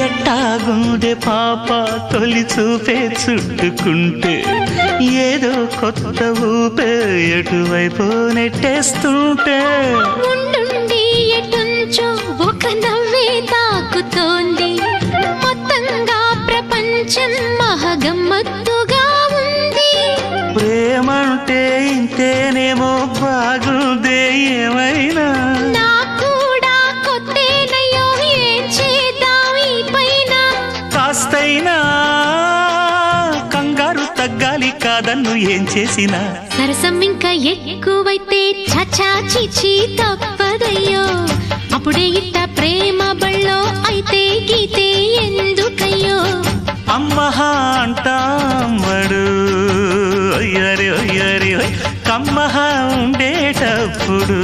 ఎట్టాగుండే పాప తొలి చూపే చుట్టుకుంటే ఏదో కొత్త ఊపే ఎటువైపు నెట్టేస్తుంటే ఉండుండి ఎటుంచో ఒక నవ్వే తాకుతోంది మొత్తంగా ప్రపంచం మహగమ్మత్తుగా ఉంది ప్రేమంటే ఇంతేనేమో బాగుందే ఏమైనా నాకూడా కొత్తేనయ్యో ఏం చేద్దాం ఈ పైన కాస్తైనా కంగారు తగ్గాలి కాదన్ను ఏం చేసినా సరసం ఇంకా ఎక్కువైతే చచా చిచి తప్పదయ్యో అప్పుడే ఇట్ట ప్రేమ బళ్ళో అయితే గీతే ఎందుకయ్యో అమ్మహా అంటామడు అయ్యరే అయ్యరే కమ్మహా ఉండేటప్పుడు